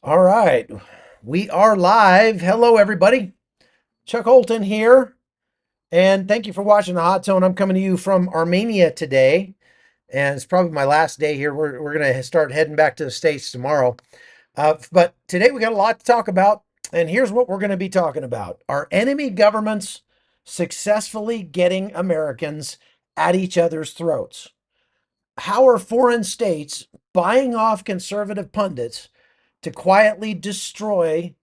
All right, we are live. Hello, everybody. Chuck Holton here, and thank you for watching the Hot Zone. I'm coming to you from Armenia today, and it's probably my last day here. We're going to start heading back to the States tomorrow. But today we got a lot to talk about, and here's what we're going to be talking about. Are enemy governments successfully getting Americans at each other's throats? How are foreign states buying off conservative pundits to quietly destroy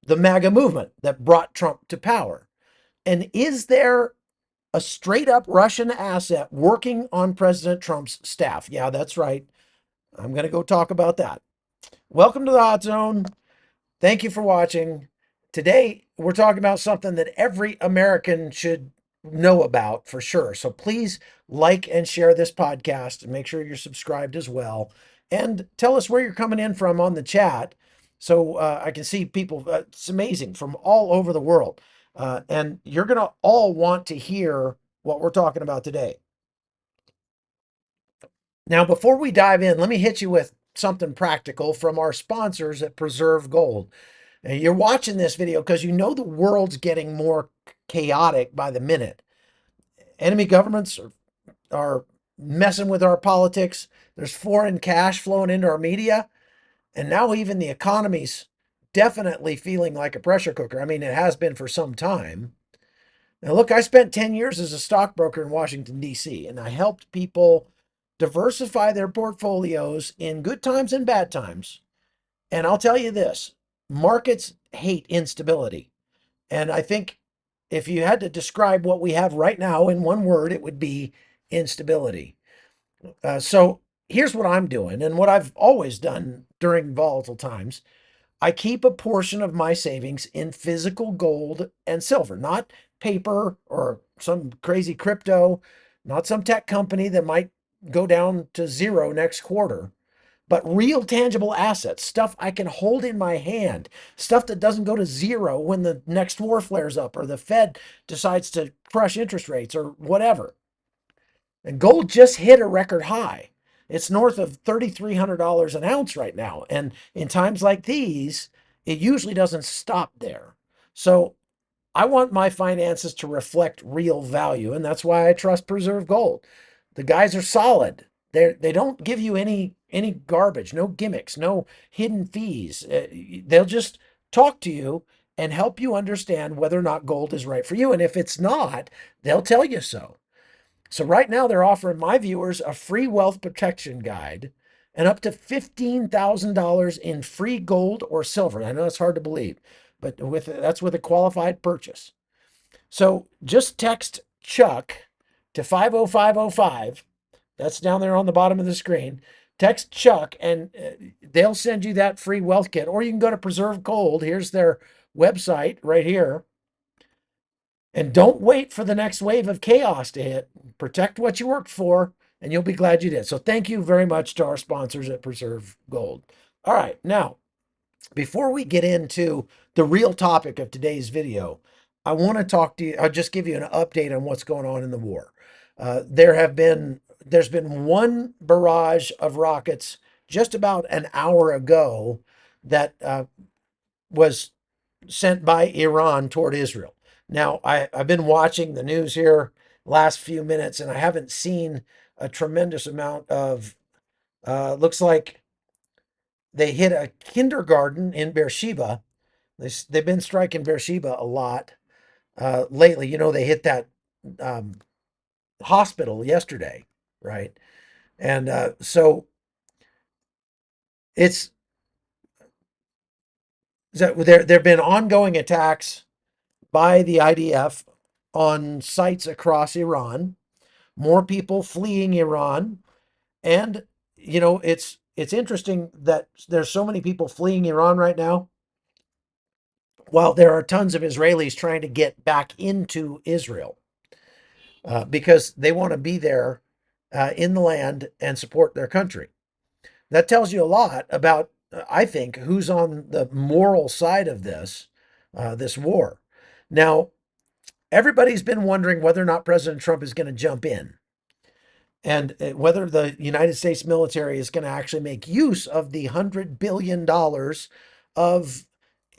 the MAGA movement that brought Trump to power? And is there a straight up Russian asset working on President Trump's staff? Yeah, that's right. I'm going to go talk about that. Welcome to the Hot Zone. Thank you for watching. Today, we're talking about something that every American should know about for sure. So please like and share this podcast and make sure you're subscribed as well. And tell us where you're coming in from on the chat so I can see people. It's amazing from all over the world. And you're going to all want to hear what we're talking about today. Now, before we dive in, let me hit you with something practical from our sponsors at Preserve Gold. And you're watching this video because you know the world's getting more chaotic by the minute. Enemy governments are messing with our politics. There's foreign cash flowing into our media. And now even the economy's definitely feeling like a pressure cooker. I mean, it has been for some time. Now, look, I spent 10 years as a stockbroker in Washington, D.C., and I helped people diversify their portfolios in good times and bad times. And I'll tell you this, markets hate instability. And I think if you had to describe what we have right now in one word, it would be instability. So here's what I'm doing and what I've always done during volatile times. I keep a portion of my savings in physical gold and silver, not paper or some crazy crypto, not some tech company that might go down to zero next quarter, but real tangible assets, stuff I can hold in my hand, stuff that doesn't go to zero when the next war flares up or the Fed decides to crush interest rates or whatever. And gold just hit a record high. It's north of $3,300 an ounce right now. And in times like these, it usually doesn't stop there. So I want my finances to reflect real value. And that's why I trust Preserve Gold. The guys are solid. They don't give you any garbage, no gimmicks, no hidden fees. They'll just talk to you and help you understand whether or not gold is right for you. And if it's not, they'll tell you so. So right now they're offering my viewers a free wealth protection guide and up to $15,000 in free gold or silver. I know it's hard to believe, but that's with a qualified purchase. So just text Chuck to 50505. That's down there on the bottom of the screen. Text Chuck and they'll send you that free wealth kit. Or you can go to Preserve Gold. Here's their website right here. And don't wait for the next wave of chaos to hit. Protect what you worked for, and you'll be glad you did. So thank you very much to our sponsors at Preserve Gold. All right, now, before we get into the real topic of today's video, I want to talk to you. I'll just give you an update on what's going on in the war. There's been one barrage of rockets just about an hour ago that was sent by Iran toward Israel. Now, I've been watching the news here last few minutes, and I haven't seen a tremendous amount of. Looks like they hit a kindergarten in Beersheba. They've been striking Beersheba a lot lately. You know, they hit that um, hospital yesterday, right? And so it's there have been ongoing attacks by the IDF on sites across Iran, more people fleeing Iran. And, you know, it's interesting that there's so many people fleeing Iran right now, while there are tons of Israelis trying to get back into Israel because they want to be there in the land and support their country. That tells you a lot about, I think, who's on the moral side of this war. Now, everybody's been wondering whether or not President Trump is going to jump in. and whether the United States military is going to actually make use of the $100 billion of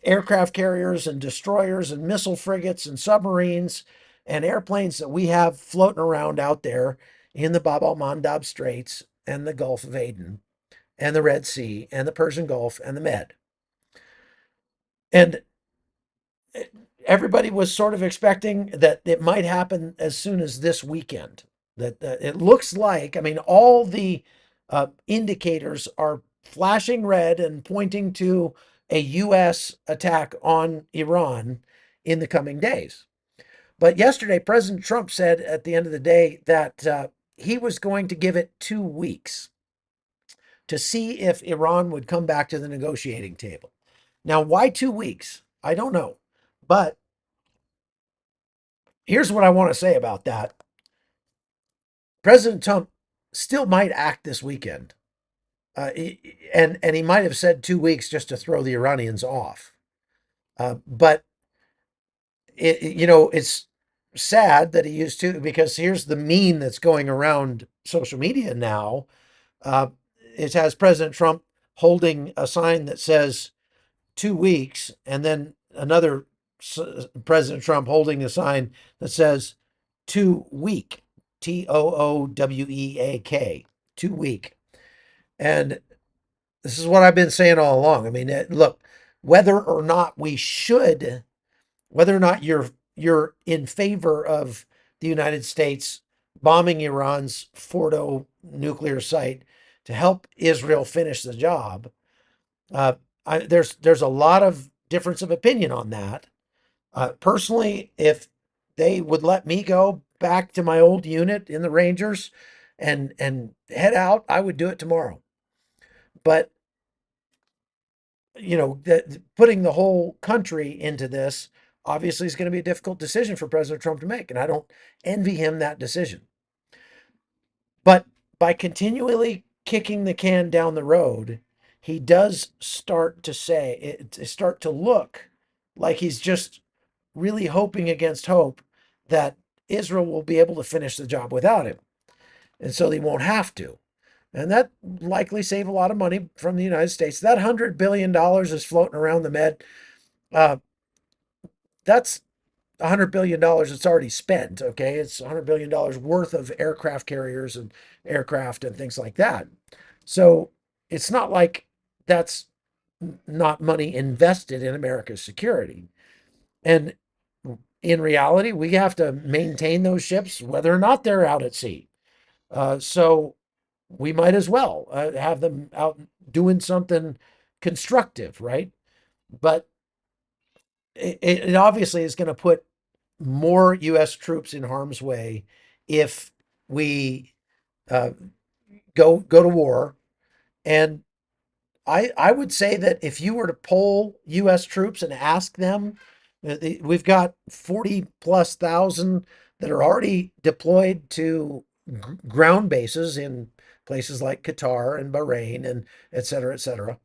aircraft carriers and destroyers and missile frigates and submarines and airplanes that we have floating around out there in the Bab al Mandab Straits and the Gulf of Aden and the Red Sea and the Persian Gulf and the Med. And everybody was sort of expecting that it might happen as soon as this weekend. That it looks like, I mean, all the indicators are flashing red and pointing to a U.S. attack on Iran in the coming days. But yesterday, President Trump said at the end of the day that he was going to give it 2 weeks to see if Iran would come back to the negotiating table. Now, why 2 weeks? I don't know. But here's what I want to say about that. President Trump still might act this weekend. And he might have said 2 weeks just to throw the Iranians off. But it's sad that he used to, because here's the meme that's going around social media now. It has President Trump holding a sign that says 2 weeks, and then another President Trump holding a sign that says 2 week, TOOWEAK, 2 week. And this is what I've been saying all along. I mean, look, whether or not you're in favor of the United States bombing Iran's Fordo nuclear site to help Israel finish the job, there's a lot of difference of opinion on that. Personally, if they would let me go back to my old unit in the Rangers and head out, I would do it tomorrow. But putting the whole country into this obviously is going to be a difficult decision for President Trump to make, and I don't envy him that decision. But by continually kicking the can down the road, he does start to look like he's just really hoping against hope that Israel will be able to finish the job without him. And so they won't have to. And that likely save a lot of money from the United States. That $100 billion is floating around the Med. That's $100 billion that's already spent. Okay. It's $100 billion worth of aircraft carriers and aircraft and things like that. So it's not like that's not money invested in America's security. And in reality, we have to maintain those ships, whether or not they're out at sea. So we might as well have them out doing something constructive, right? But it obviously is going to put more U.S. troops in harm's way if we uh, go to war. And I would say that if you were to poll U.S. troops and ask them, we've got 40 plus thousand that are already deployed to ground bases in places like Qatar and Bahrain and et cetera, et cetera.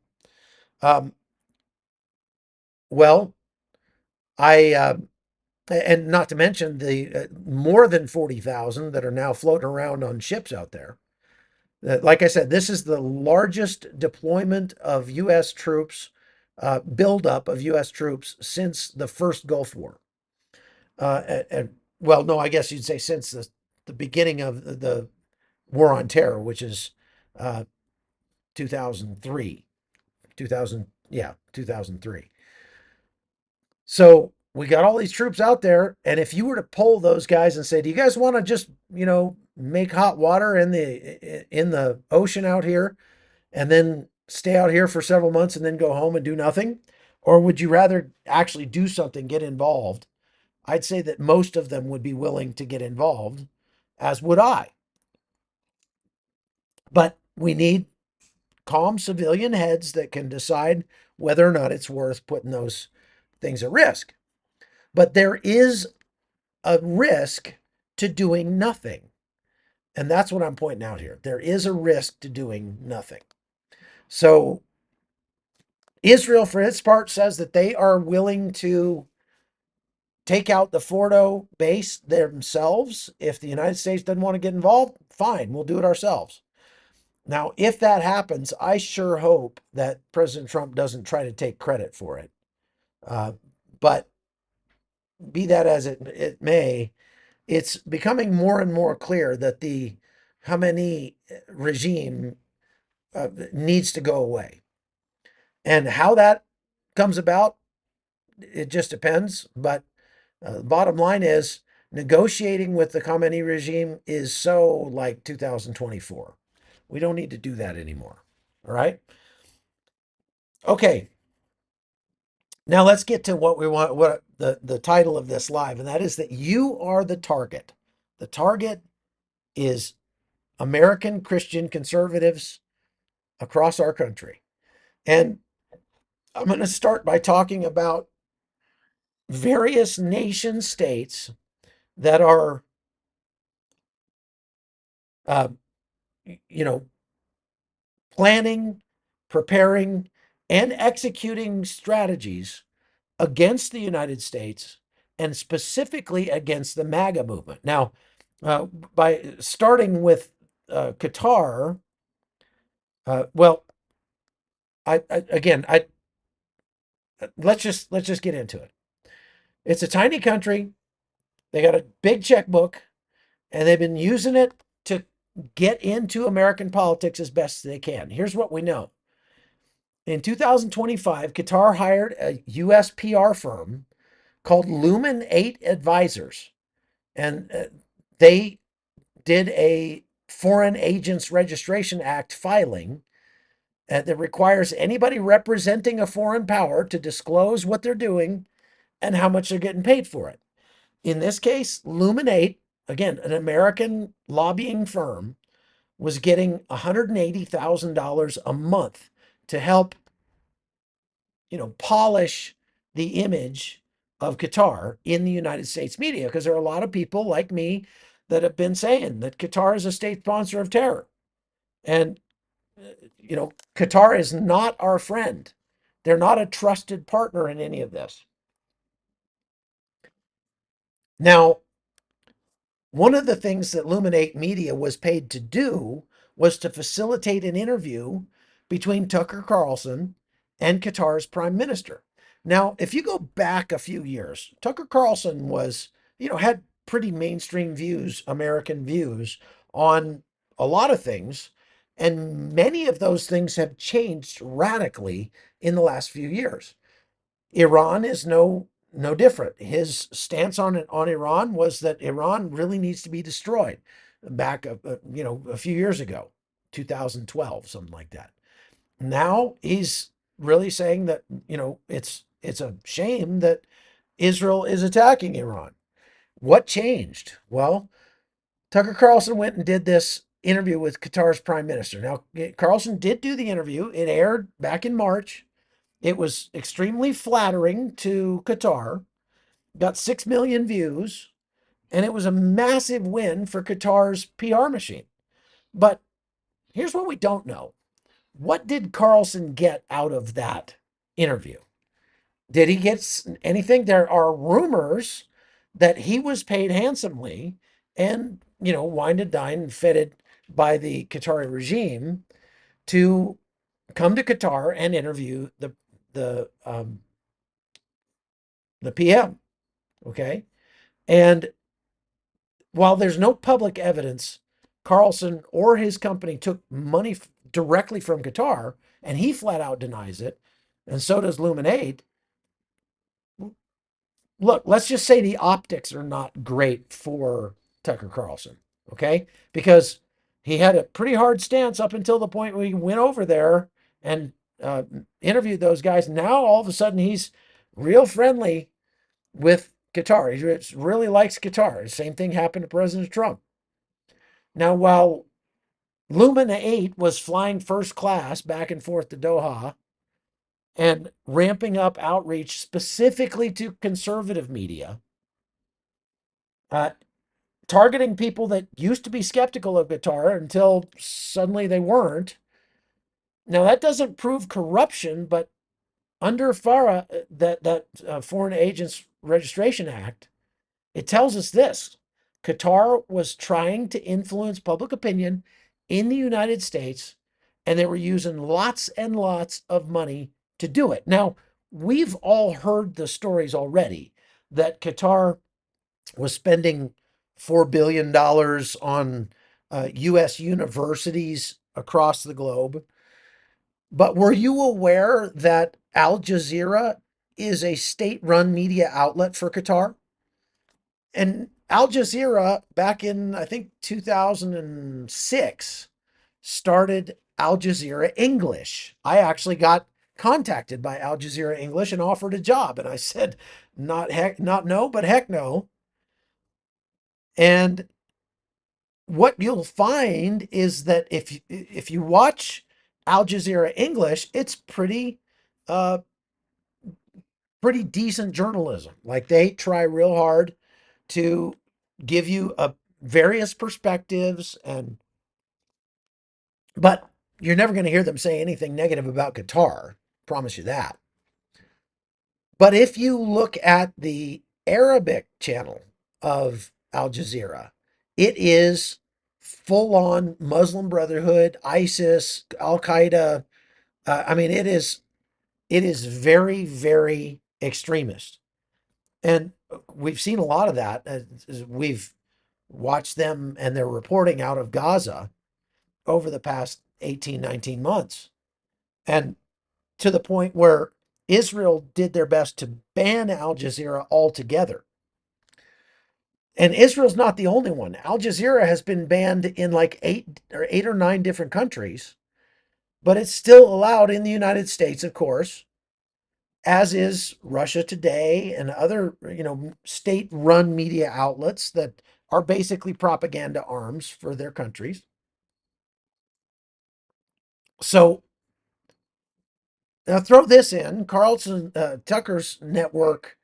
Um, well, I and not to mention the more than 40,000 that are now floating around on ships out there. Like I said, this is the largest deployment of U.S. troops, buildup of U.S. troops since the first Gulf War. Well, no, I guess you'd say since the beginning of the War on Terror, which is 2003, 2003. So we got all these troops out there, and if you were to poll those guys and say, "Do you guys want to just make hot water in the ocean out here, and then stay out here for several months and then go home and do nothing, or would you rather actually do something, get involved?" I'd say that most of them would be willing to get involved, as would I. But we need calm civilian heads that can decide whether or not it's worth putting those things at risk. But there is a risk to doing nothing. And that's what I'm pointing out here. There is a risk to doing nothing. So Israel, for its part, says that they are willing to take out the Fordo base themselves. If the United States doesn't want to get involved, fine, we'll do it ourselves. Now, if that happens, I sure hope that President Trump doesn't try to take credit for it. Uh, but be that as it may, it's becoming more and more clear that the Khamenei regime needs to go away. And how that comes about, it just depends. But the bottom line is negotiating with the Khamenei regime is so like 2024. We don't need to do that anymore. All right. Okay. Now let's get to what we want, what the title of this live, and that is that you are the target. The target is American Christian conservatives across our country. And I'm going to start by talking about various nation states that are, uh, you know, planning, preparing, and executing strategies against the United States and specifically against the MAGA movement. Now, by starting with Qatar, well, I let's just get into it. It's a tiny country. They got a big checkbook, and they've been using it to get into American politics as best they can. Here's what we know. In 2025, Qatar hired a US PR firm called Lumen 8 Advisors, and they did a Foreign Agents Registration Act filing that requires anybody representing a foreign power to disclose what they're doing and how much they're getting paid for it. In this case, Lumen 8, again, an American lobbying firm, was getting $180,000 a month to help, polish the image of Qatar in the United States media, because there are a lot of people like me that have been saying that Qatar is a state sponsor of terror. And, Qatar is not our friend. They're not a trusted partner in any of this. Now, one of the things that Luminate Media was paid to do was to facilitate an interview between Tucker Carlson and Qatar's prime minister. Now, if you go back a few years, Tucker Carlson was, had pretty mainstream views, American views on a lot of things. And many of those things have changed radically in the last few years. Iran is no different. His stance on Iran was that Iran really needs to be destroyed back a few years ago, 2012, something like that. Now he's really saying that, it's a shame that Israel is attacking Iran. What changed? Well, Tucker Carlson went and did this interview with Qatar's prime minister. Now, Carlson did do the interview. It aired back in March. It was extremely flattering to Qatar, got 6 million views, and it was a massive win for Qatar's PR machine. But here's what we don't know. What did Carlson get out of that interview? Did he get anything? There are rumors that he was paid handsomely and, wined and dined and fitted by the Qatari regime to come to Qatar and interview the um, the PM. Okay. And while there's no public evidence, Carlson or his company took money directly from Qatar, and he flat out denies it. And so does Luminate. Look, let's just say the optics are not great for Tucker Carlson. Okay. Because he had a pretty hard stance up until the point where he went over there and uh, interviewed those guys. Now, all of a sudden, he's real friendly with Qatar. He really likes Qatar. The same thing happened to President Trump. Now, while Lumina 8 was flying first class back and forth to Doha and ramping up outreach specifically to conservative media, uh, targeting people that used to be skeptical of Qatar until suddenly they weren't. Now, that doesn't prove corruption, but under FARA, that Foreign Agents Registration Act, it tells us this: Qatar was trying to influence public opinion in the United States, and they were using lots and lots of money to do it. Now, we've all heard the stories already that Qatar was spending $4 billion on U.S. universities across the globe. But were you aware that Al Jazeera is a state run media outlet for Qatar? And Al Jazeera, back in, I think, 2006, started Al Jazeera English. I actually got contacted by Al Jazeera English and offered a job. And I said, not no, but heck no. And what you'll find is that if you watch Al Jazeera English, it's uh pretty decent journalism. Like, they try real hard to give you a various perspectives, and but you're never going to hear them say anything negative about Qatar. Promise you that. But if you look at the Arabic channel of Al Jazeera, it is full on Muslim Brotherhood, ISIS, Al Qaeda. I mean, it is very, very extremist. And we've seen a lot of that as we've watched them and their reporting out of Gaza over the past 18, 19 months. And to the point where Israel did their best to ban Al Jazeera altogether. And Israel's not the only one. Al Jazeera has been banned in like eight or nine different countries, but it's still allowed in the United States, of course, as is Russia Today and other, state-run media outlets that are basically propaganda arms for their countries. So now throw this in: Carlson Tucker's network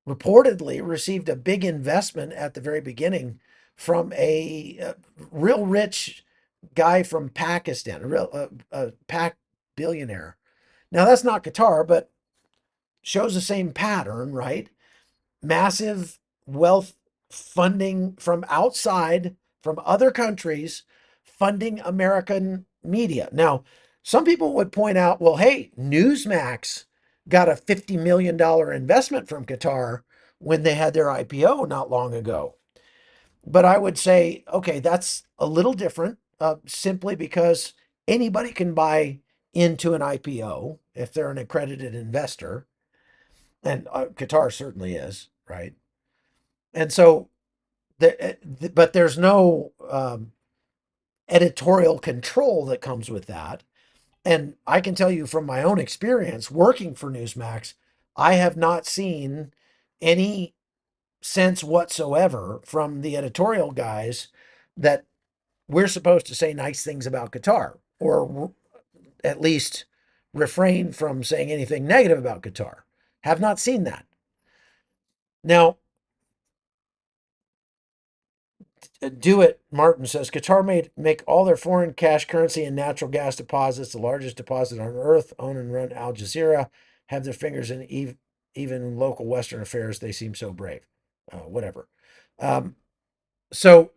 reportedly received a big investment at the very beginning from a real rich guy from Pakistan, a real Pak billionaire. Now that's not Qatar, but shows the same pattern, right? Massive wealth funding from outside, from other countries, funding American media. Now, some people would point out, well, hey, Newsmax got a $50 million investment from Qatar when they had their IPO not long ago. But I would say, okay, that's a little different, simply because anybody can buy into an IPO if they're an accredited investor. And Qatar certainly is, right? And so, but there's no editorial control that comes with that. And I can tell you from my own experience working for Newsmax, I have not seen any sense whatsoever from the editorial guys that we're supposed to say nice things about Qatar, or at least refrain from saying anything negative about Qatar. Have not seen that. Now, Do It Martin says Qatar made make all their foreign cash currency and natural gas deposits, the largest deposit on earth, own and run Al Jazeera, have their fingers in even local Western affairs. They seem so brave. Whatever. Um, so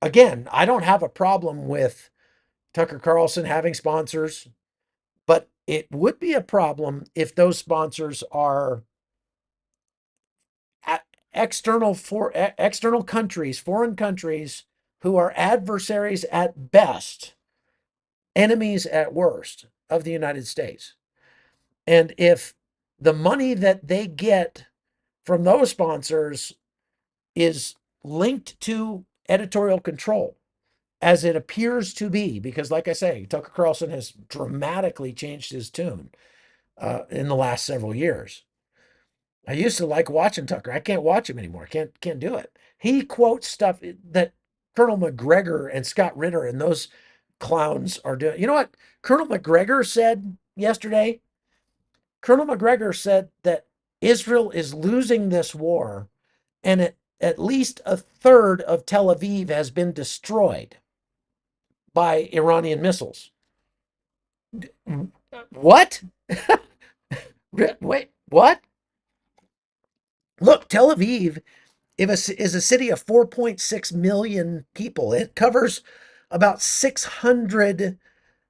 again, I don't have a problem with Tucker Carlson having sponsors, but it would be a problem if those sponsors are external countries, foreign countries, who are adversaries at best, enemies at worst of the United States. And if the money that they get from those sponsors is linked to editorial control, as it appears to be, because like I say, Tucker Carlson has dramatically changed his tune in the last several years. I used to like watching Tucker. I can't watch him anymore. Can't do it. He quotes stuff that Colonel McGregor and Scott Ritter and those clowns are doing. You know what Colonel McGregor said yesterday? Colonel McGregor said that Israel is losing this war, and at least a third of Tel Aviv has been destroyed by Iranian missiles. What? Wait, what? Look, Tel Aviv is a city of 4.6 million people. It covers about 600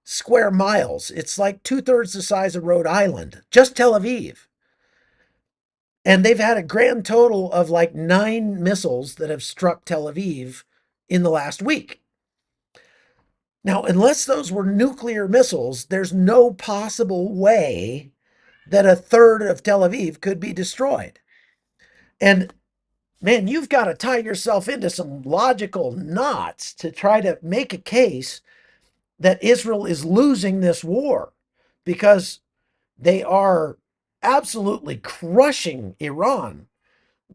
square miles. It's like two-thirds the size of Rhode Island, just Tel Aviv. And they've had a grand total of like 9 missiles that have struck Tel Aviv in the last week. Now, unless those were nuclear missiles, there's no possible way that a third of Tel Aviv could be destroyed. And man, you've got to tie yourself into some logical knots to try to make a case that Israel is losing this war, because they are absolutely crushing Iran.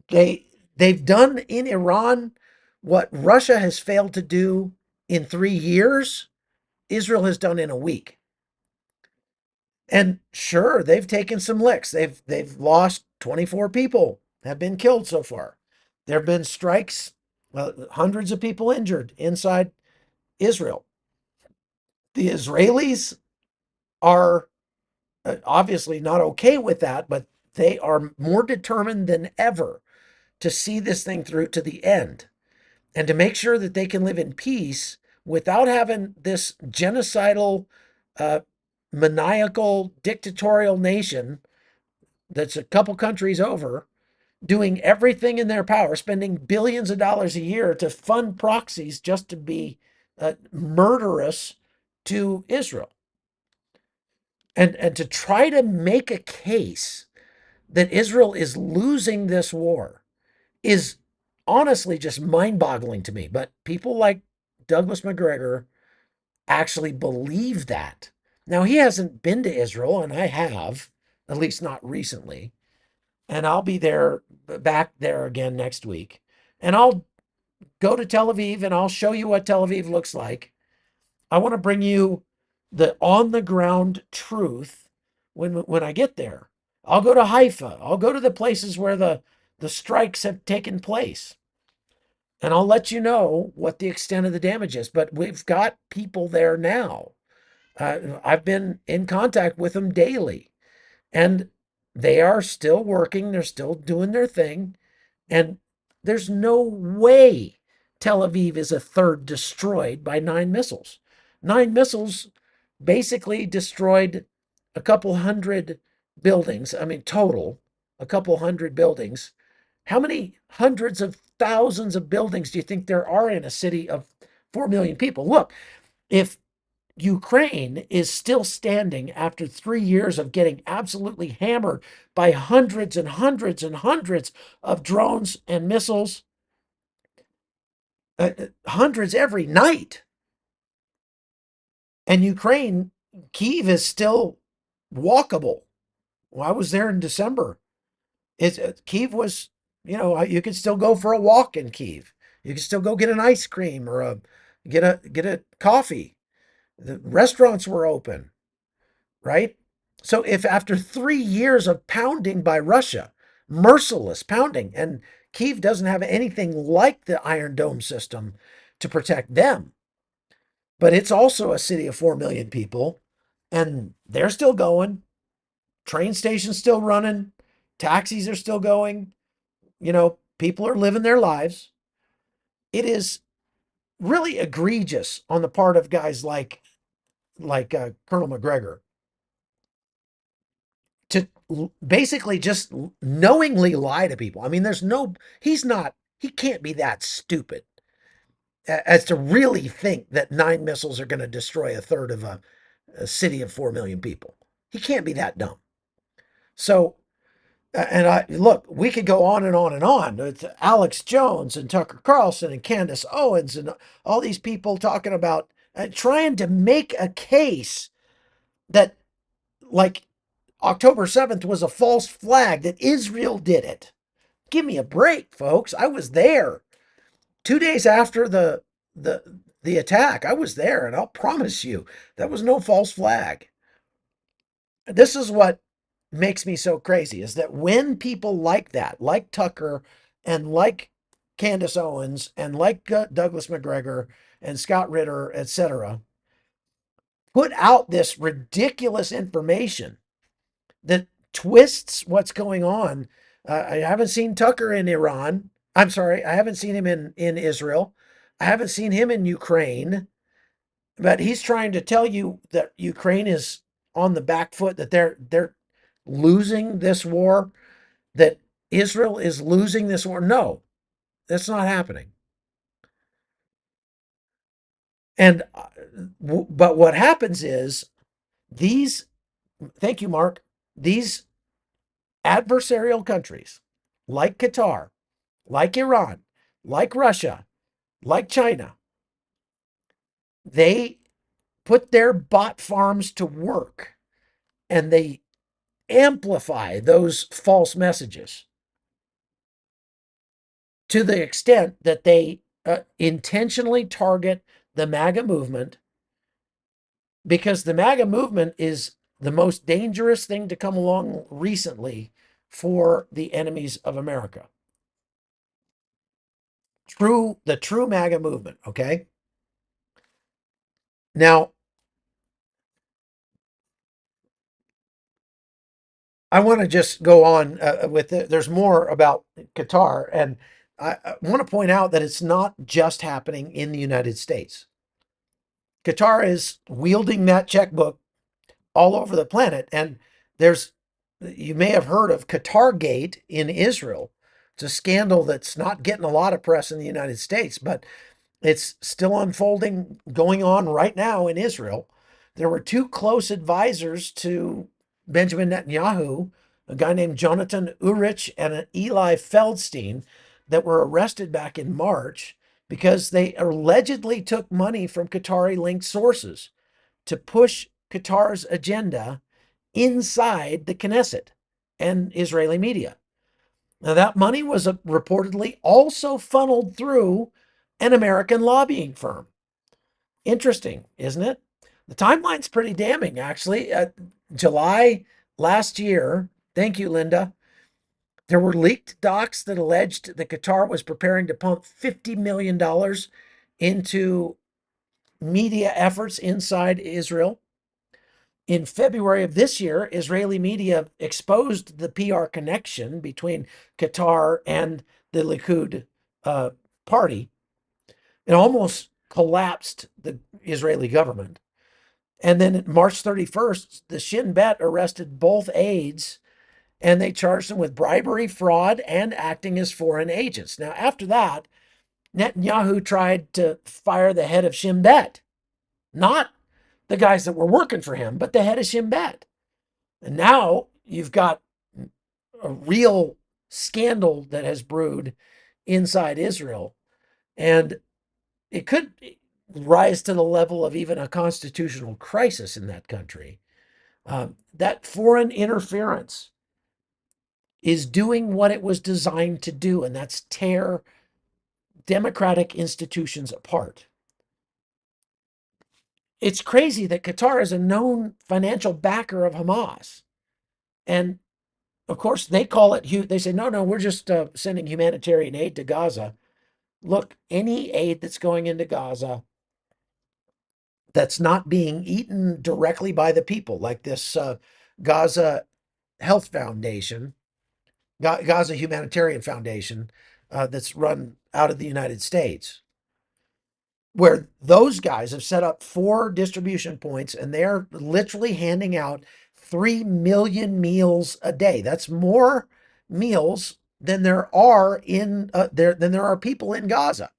They've done in Iran what Russia has failed to do in 3 years, Israel has done in a week. And sure, they've taken some licks. They've lost 24 people have been killed so far. There have been strikes, hundreds of people injured inside Israel. The Israelis are obviously not okay with that, but they are more determined than ever to see this thing through to the end and to make sure that they can live in peace without having this genocidal, uh, maniacal, dictatorial nation that's a couple countries over doing everything in their power, spending billions of dollars a year to fund proxies just to be murderous to Israel. And to try to make a case that Israel is losing this war is honestly just mind-boggling to me. But people like Douglas McGregor actually believe that. Now, he hasn't been to Israel, and I have, at least not recently. And I'll be there, back there again next week. And I'll go to Tel Aviv and I'll show you what Tel Aviv looks like. I want to bring you the on the ground truth when I get there. I'll go to Haifa. I'll go to the places where the strikes have taken place. And I'll let you know what the extent of the damage is. But we've got people there now. I've been in contact with them daily, and they are still working. They're still doing their thing. And there's no way Tel Aviv is a third destroyed by 9 missiles. 9 missiles basically destroyed a couple hundred buildings. I mean, total, a couple hundred buildings. How many hundreds of thousands of buildings do you think there are in a city of 4 million people? Look, if Ukraine is still standing after 3 years of getting absolutely hammered by hundreds and hundreds and hundreds of drones and missiles, hundreds every night. And Ukraine, Kyiv is still walkable. Well, I was there in December. Kyiv was, you could still go for a walk in Kyiv. You could still go get an ice cream or get a coffee. The restaurants were open, right? So if after 3 years of pounding by Russia, merciless pounding, and Kyiv doesn't have anything like the Iron Dome system to protect them, but it's also a city of 4 million people, and they're still going. Train stations still running, taxis are still going. People are living their lives. It is really egregious on the part of guys like Colonel McGregor to basically just knowingly lie to people. I mean, he can't be that stupid as to really think that 9 missiles are going to destroy a third of a city of 4 million people. He can't be that dumb. So, and I look, we could go on and on and on. It's Alex Jones and Tucker Carlson and Candace Owens and all these people talking about trying to make a case that, like, October 7th was a false flag, that Israel did it. Give me a break, folks. I was there 2 days after the attack. I was there, and I'll promise you that was no false flag. This is what makes me so crazy, is that when people like that, like Tucker and like Candace Owens and like Douglas McGregor and Scott Ritter, etc., put out this ridiculous information that twists what's going on. I haven't seen Tucker in Iran. I'm sorry, I haven't seen him in Israel. I haven't seen him in Ukraine. But he's trying to tell you that Ukraine is on the back foot, that they're losing this war, that Israel is losing this war. No, that's not happening. And but what happens is these, thank you, Mark, these adversarial countries like Qatar, like Iran, like Russia, like China, they put their bot farms to work and they amplify those false messages to the extent that they intentionally target the MAGA movement, because the MAGA movement is the most dangerous thing to come along recently for the enemies of America. The true MAGA movement, okay? Now, I want to just go on with it. There's more about Qatar, and I want to point out that it's not just happening in the United States. Qatar is wielding that checkbook all over the planet. And there's, you may have heard of Qatargate in Israel. It's a scandal that's not getting a lot of press in the United States, but it's still unfolding, going on right now in Israel. There were two close advisors to Benjamin Netanyahu, a guy named Jonathan Urich and an Eli Feldstein, that were arrested back in March because they allegedly took money from Qatari linked sources to push Qatar's agenda inside the Knesset and Israeli media. Now, that money was reportedly also funneled through an American lobbying firm. Interesting, isn't it? The timeline's pretty damning, actually. July last year, thank you, Linda, there were leaked docs that alleged that Qatar was preparing to pump $50 million into media efforts inside Israel. In February of this year, Israeli media exposed the PR connection between Qatar and the Likud party. It almost collapsed the Israeli government. And then March 31st, the Shin Bet arrested both aides and they charged them with bribery, fraud, and acting as foreign agents. Now, after that, Netanyahu tried to fire the head of Shin Bet, not the guys that were working for him, but the head of Shin Bet. And now you've got a real scandal that has brewed inside Israel. And it could rise to the level of even a constitutional crisis in that country. That foreign interference is doing what it was designed to do, and that's tear democratic institutions apart. It's crazy that Qatar is a known financial backer of Hamas. And of course, they call it, they say, no, we're just sending humanitarian aid to Gaza. Look, any aid that's going into Gaza that's not being eaten directly by the people, like this Gaza Health Foundation, Gaza Humanitarian Foundation, that's run out of the United States, where those guys have set up 4 distribution points and they're literally handing out 3 million meals a day. That's more meals than there are people in Gaza.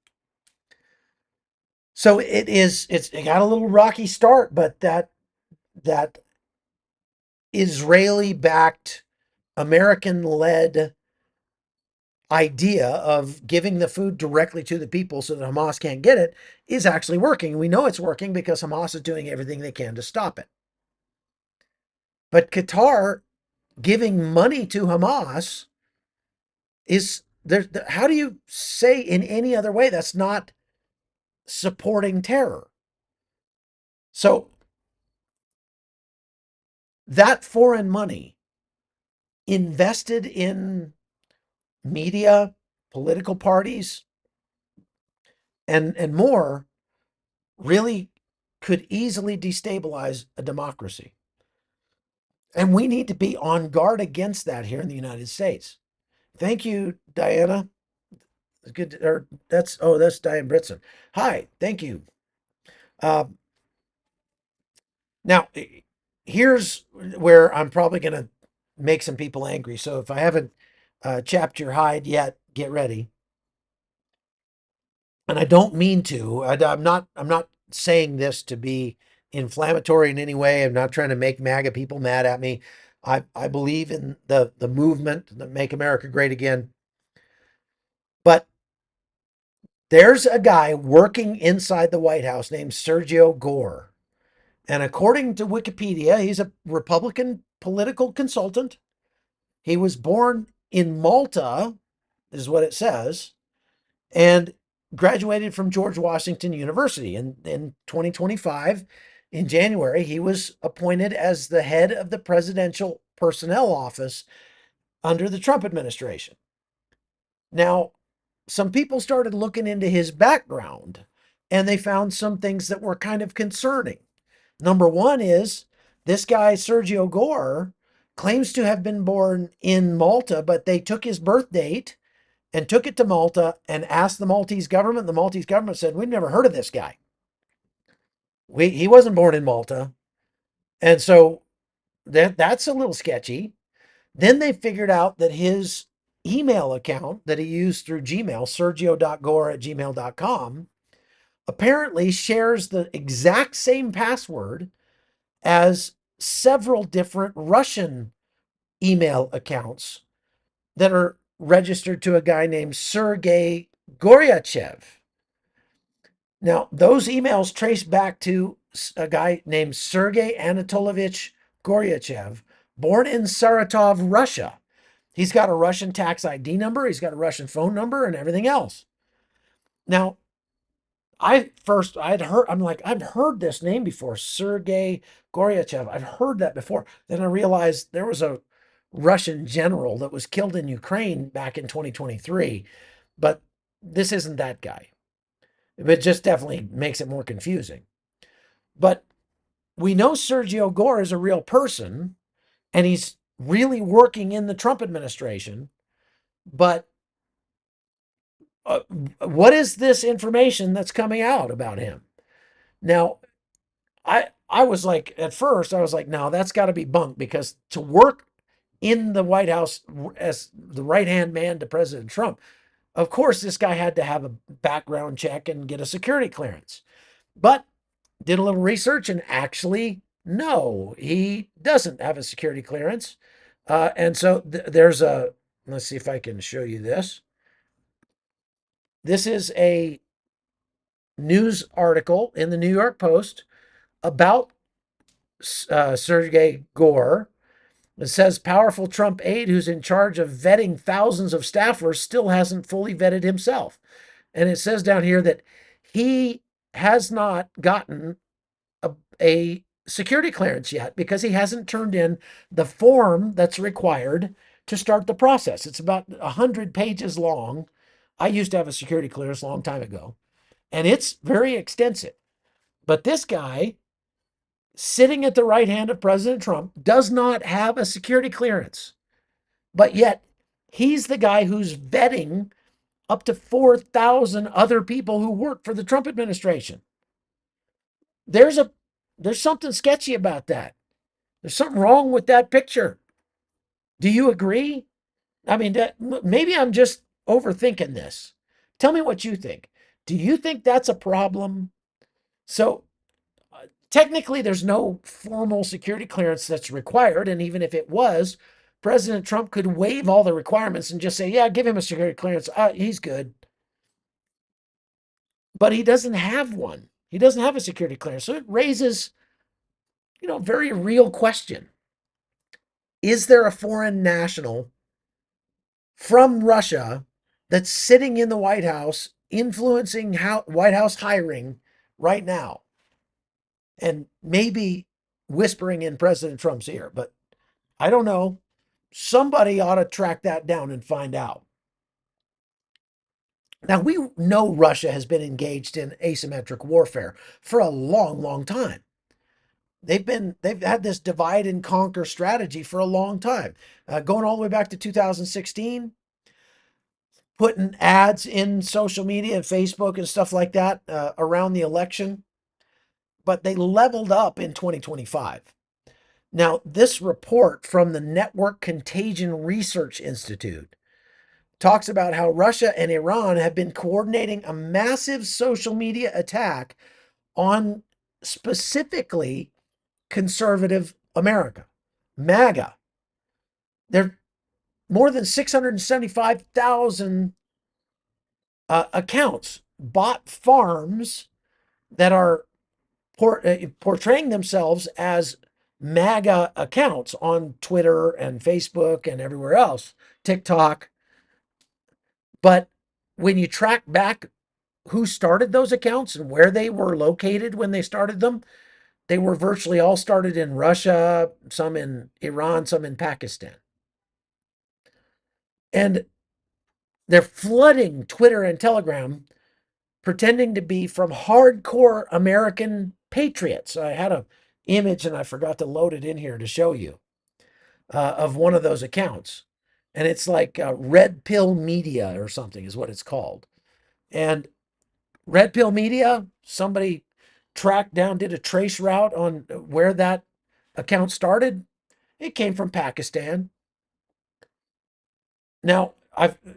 So it got a little rocky start, but that Israeli backed, American led idea of giving the food directly to the people so that Hamas can't get it is actually working. We know it's working because Hamas is doing everything they can to stop it. But Qatar giving money to Hamas is there. How do you say in any other way that's not supporting terror? So that foreign money invested in media, political parties, and more really could easily destabilize a democracy. And we need to be on guard against that here in the United States. Thank you, Diana. Good. Or that's Diane Britson. Hi, thank you. Uh, now, here's where I'm probably going to make some people angry. So if I haven't chapped your hide yet, get ready. And I don't mean to. I'm not. I'm not saying this to be inflammatory in any way. I'm not trying to make MAGA people mad at me. I believe in the movement that make America great again. But there's a guy working inside the White House named Sergio Gore. And according to Wikipedia, he's a Republican political consultant. He was born in Malta, is what it says, and graduated from George Washington University. And in 2025, in January, he was appointed as the head of the Presidential Personnel Office under the Trump administration. Now, some people started looking into his background and they found some things that were kind of concerning. Number one is this guy, Sergio Gore, claims to have been born in Malta, but they took his birth date and took it to Malta and asked the Maltese government. The Maltese government said, "We've never heard of this guy. He wasn't born in Malta." And so that's a little sketchy. Then they figured out that his email account that he used through Gmail, sergio.gore@gmail.com, apparently shares the exact same password as several different Russian email accounts that are registered to a guy named Sergei Goryachev. Now, those emails trace back to a guy named Sergei Anatolovich Goryachev, born in Saratov, Russia. He's got a Russian tax ID number, he's got a Russian phone number, and everything else. Now, I'm like, I've heard this name before, Sergei Goryachev. I've heard that before. Then I realized there was a Russian general that was killed in Ukraine back in 2023, but this isn't that guy. It just definitely makes it more confusing. But we know Sergio Gore is a real person and he's really working in the Trump administration. But what is this information that's coming out about him? Now, I was like, at first, I was like, no, that's got to be bunk, because to work in the White House as the right hand man to President Trump, of course, this guy had to have a background check and get a security clearance. But did a little research and actually, no, he doesn't have a security clearance. And so there's let's see if I can show you this. This is a news article in the New York Post about Sergei Gore. It says powerful Trump aide who's in charge of vetting thousands of staffers still hasn't fully vetted himself. And it says down here that he has not gotten a security clearance yet because he hasn't turned in the form that's required to start the process. It's about 100 pages long. I used to have a security clearance a long time ago, and it's very extensive. But this guy, sitting at the right hand of President Trump, does not have a security clearance. But yet, he's the guy who's vetting up to 4,000 other people who work for the Trump administration. There's a there's something sketchy about that. There's something wrong with that picture. Do you agree? I mean, maybe I'm just overthinking this. Tell me what you think. Do you think that's a problem? So, technically, there's no formal security clearance that's required. And even if it was, President Trump could waive all the requirements and just say, yeah, give him a security clearance. He's good. But he doesn't have one. He doesn't have a security clearance. So it raises, very real question. Is there a foreign national from Russia that's sitting in the White House, influencing White House hiring right now, and maybe whispering in President Trump's ear? But I don't know. Somebody ought to track that down and find out. Now, we know Russia has been engaged in asymmetric warfare for a long, long time. they've had this divide and conquer strategy for a long time, going all the way back to 2016, putting ads in social media and Facebook and stuff like that around the election. But they leveled up in 2025. Now, this report from the Network Contagion Research Institute talks about how Russia and Iran have been coordinating a massive social media attack on specifically conservative America, MAGA. There are more than 675,000 accounts, bot farms that are portraying themselves as MAGA accounts on Twitter and Facebook and everywhere else, TikTok. But when you track back who started those accounts and where they were located when they started them, they were virtually all started in Russia, some in Iran, some in Pakistan. And they're flooding Twitter and Telegram, pretending to be from hardcore American patriots. I had an image and I forgot to load it in here to show you of one of those accounts. And it's like Red Pill Media or something is what it's called. And Red Pill Media, somebody tracked down, did a trace route on where that account started. It came from Pakistan. Now,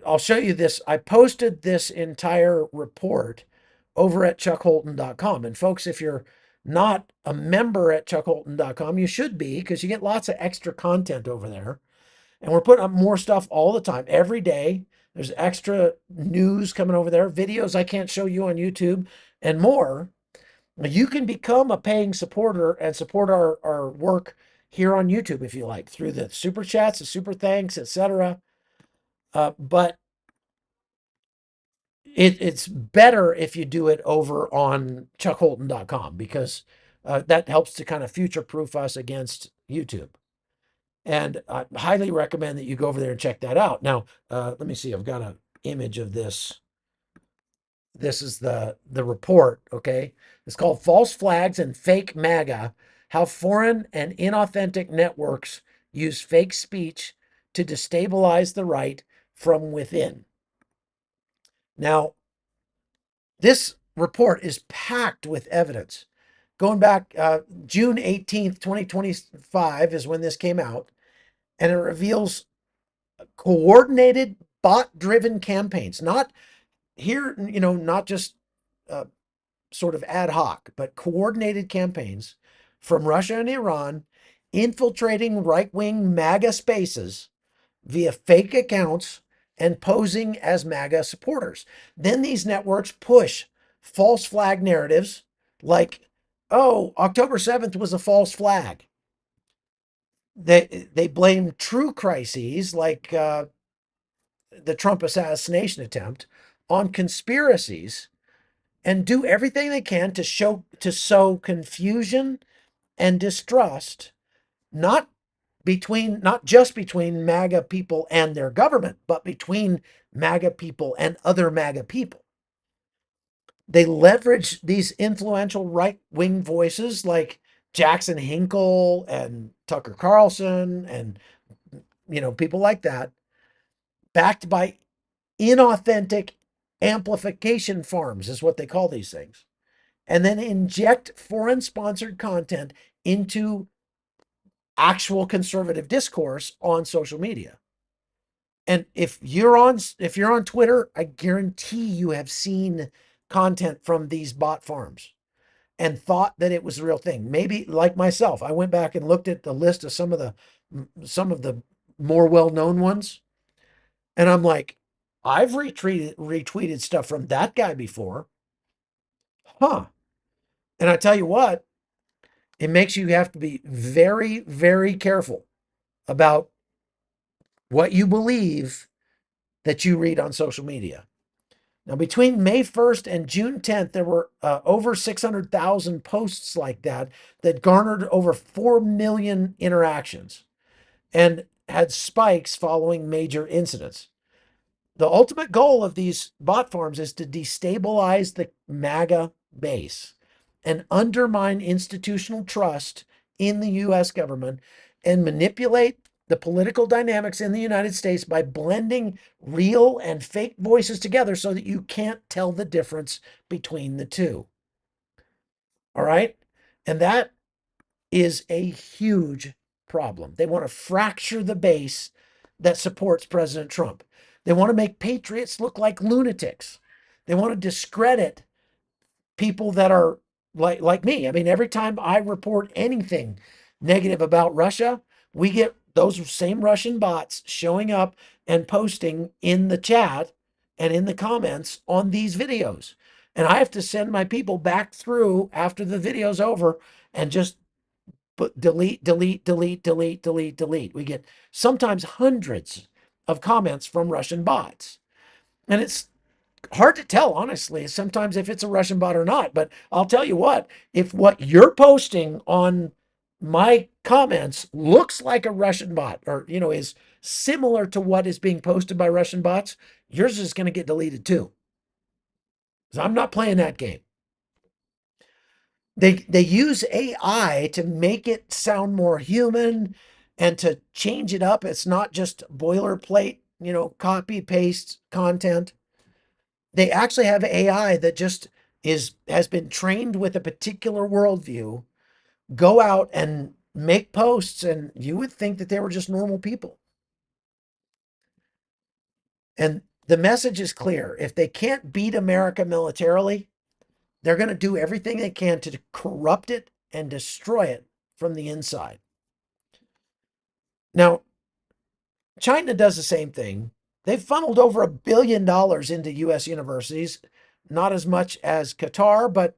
I'll show you this. I posted this entire report over at chuckholton.com. And folks, if you're not a member at chuckholton.com, you should be, because you get lots of extra content over there. And we're putting up more stuff all the time, every day. There's extra news coming over there, videos I can't show you on YouTube, and more. You can become a paying supporter and support our work here on YouTube if you like, through the super chats, the super thanks, etc. But it's better if you do it over on chuckholton.com, because that helps to kind of future proof us against YouTube. And I highly recommend that you go over there and check that out. Now, let me see. I've got an image of this. This is the report, okay? It's called False Flags and Fake MAGA, How Foreign and Inauthentic Networks Use Fake Speech to Destabilize the Right from Within. Now, this report is packed with evidence. Going back June 18th, 2025 is when this came out, and it reveals coordinated bot-driven campaigns, not here, not just sort of ad hoc, but coordinated campaigns from Russia and Iran infiltrating right-wing MAGA spaces via fake accounts and posing as MAGA supporters. Then these networks push false flag narratives like, oh, October 7th was a false flag. They blame true crises like the Trump assassination attempt on conspiracies, and do everything they can to sow confusion and distrust, not just between MAGA people and their government, but between MAGA people and other MAGA people. They leverage these influential right-wing voices like Jackson Hinkle and Tucker Carlson and people like that, backed by inauthentic amplification farms is what they call these things, and then inject foreign sponsored content into actual conservative discourse on social media. And if you're on Twitter, I guarantee you have seen content from these bot farms and thought that it was the real thing. Maybe like myself, I went back and looked at the list of some of the more well-known ones, and I'm like, I've retweeted stuff from that guy before. Huh. And I tell you what, it makes you have to be very, very careful about what you believe that you read on social media. Now, between May 1st and June 10th, there were over 600,000 posts like that garnered over 4 million interactions and had spikes following major incidents. The ultimate goal of these bot farms is to destabilize the MAGA base and undermine institutional trust in the US government and manipulate the political dynamics in the United States by blending real and fake voices together so that you can't tell the difference between the two. All right? And that is a huge problem. They want to fracture the base that supports President Trump. They want to make patriots look like lunatics. They want to discredit people that are like me. I mean, every time I report anything negative about Russia, we get those same Russian bots showing up and posting in the chat and in the comments on these videos. And I have to send my people back through after the video's over and just delete, delete, delete, delete, delete, delete. We get sometimes hundreds of comments from Russian bots. And it's hard to tell, honestly, sometimes if it's a Russian bot or not. But I'll tell you what, if what you're posting on my comments looks like a Russian bot or, is similar to what is being posted by Russian bots, yours is going to get deleted too. So I'm not playing that game. They use AI to make it sound more human and to change it up. It's not just boilerplate, copy paste content. They actually have AI that just has been trained with a particular worldview, go out and make posts, and you would think that they were just normal people. And the message is clear. If they can't beat America militarily, they're going to do everything they can to corrupt it and destroy it from the inside. Now, China does the same thing. They've funneled over $1 billion into U.S. universities, not as much as Qatar, but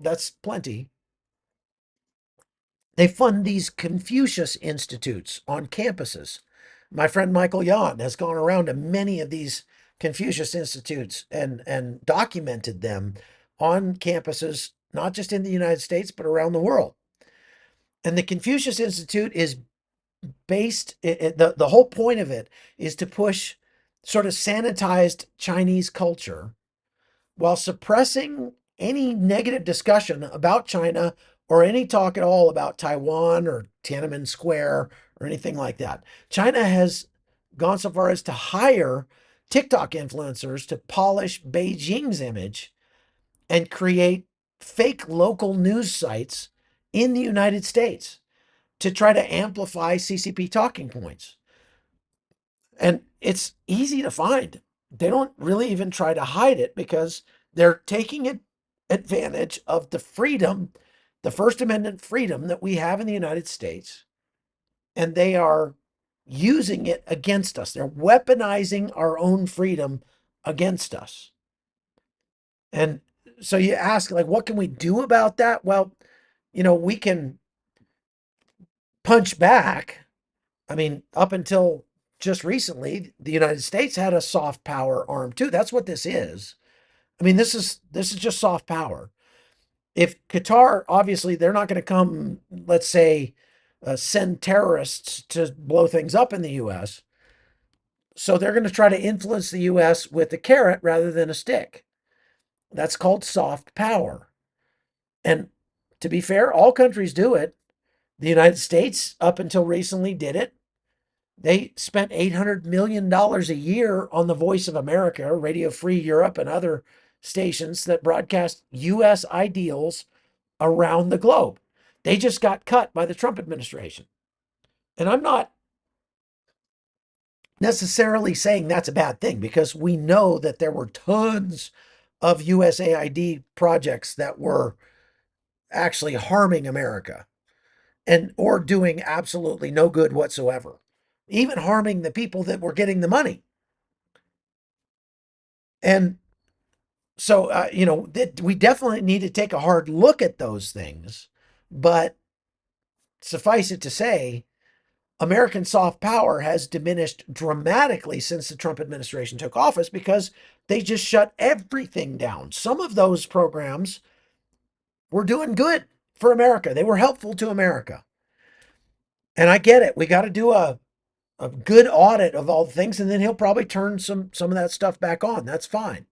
that's plenty. They fund these Confucius institutes on campuses. My friend Michael Yan has gone around to many of these Confucius institutes and documented them on campuses, not just in the United States, but around the world. And the Confucius Institute is based, the whole point of it is to push sort of sanitized Chinese culture while suppressing any negative discussion about China or any talk at all about Taiwan or Tiananmen Square or anything like that. China has gone so far as to hire TikTok influencers to polish Beijing's image and create fake local news sites in the United States to try to amplify CCP talking points. And it's easy to find. They don't really even try to hide it because they're taking advantage of the freedom, the First Amendment freedom that we have in the United States, and they are using it against us. They're weaponizing our own freedom against us. And so you ask, like, what can we do about that? Well, we can punch back. I mean, up until just recently, the United States had a soft power arm too. That's what this is. I mean, this is just soft power. If Qatar, obviously, they're not going to come, let's say, send terrorists to blow things up in the U.S. So they're going to try to influence the U.S. with a carrot rather than a stick. That's called soft power. And to be fair, all countries do it. The United States, up until recently, did it. They spent $800 million a year on the Voice of America, Radio Free Europe, and other stations that broadcast U.S. ideals around the globe. They just got cut by the Trump administration. And I'm not necessarily saying that's a bad thing because we know that there were tons of USAID projects that were actually harming America or doing absolutely no good whatsoever, even harming the people that were getting the money. And so, we definitely need to take a hard look at those things. But suffice it to say, American soft power has diminished dramatically since the Trump administration took office because they just shut everything down. Some of those programs were doing good for America. They were helpful to America. And I get it. We got to do a good audit of all the things, and then he'll probably turn some of that stuff back on. That's fine.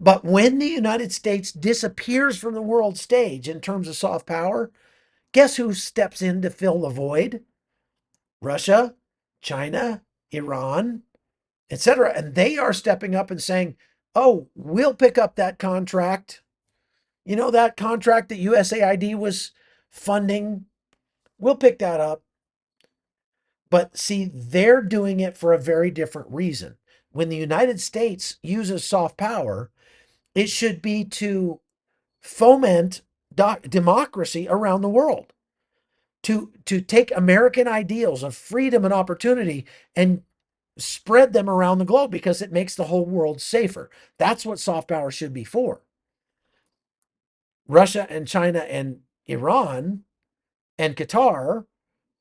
But when the United States disappears from the world stage in terms of soft power, Guess who steps in to fill the void? Russia, China, Iran, etc. And they are stepping up and saying, oh, we'll pick up that contract. You know, that contract that USAID was funding, we'll pick that up. But see, they're doing it for a very different reason. When the United States uses soft power, it should be to foment democracy around the world, to take American ideals of freedom and opportunity and spread them around the globe because it makes the whole world safer. That's what soft power should be for. Russia and China and Iran and Qatar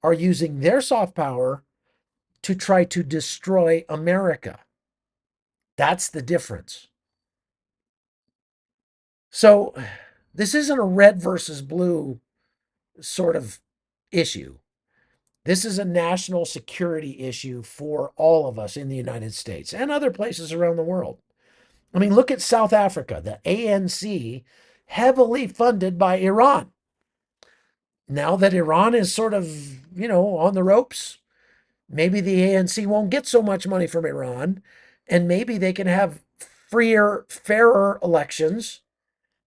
are using their soft power to try to destroy America. That's the difference. So this isn't a red versus blue sort of issue. This is a national security issue for all of us in the United States and other places around the world. I mean, look at South Africa, the ANC, heavily funded by Iran. Now that Iran is sort of, on the ropes, maybe the ANC won't get so much money from Iran, and maybe they can have freer, fairer elections.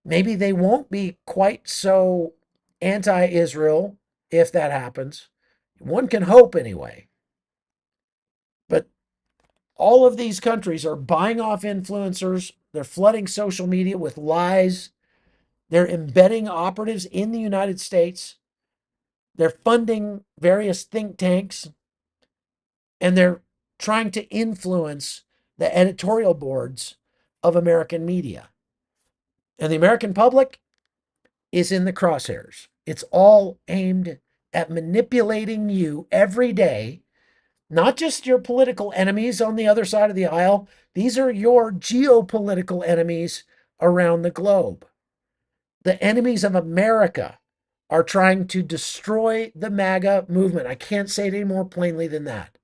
Maybe they won't be quite so anti-Israel if that happens. One can hope anyway. But all of these countries are buying off influencers. They're flooding social media with lies. They're embedding operatives in the United States. They're funding various think tanks. And they're trying to influence the editorial boards of American media. And the American public is in the crosshairs. It's all aimed at manipulating you every day, not just your political enemies on the other side of the aisle. These are your geopolitical enemies around the globe. The enemies of America are trying to destroy the MAGA movement. I can't say it any more plainly than that.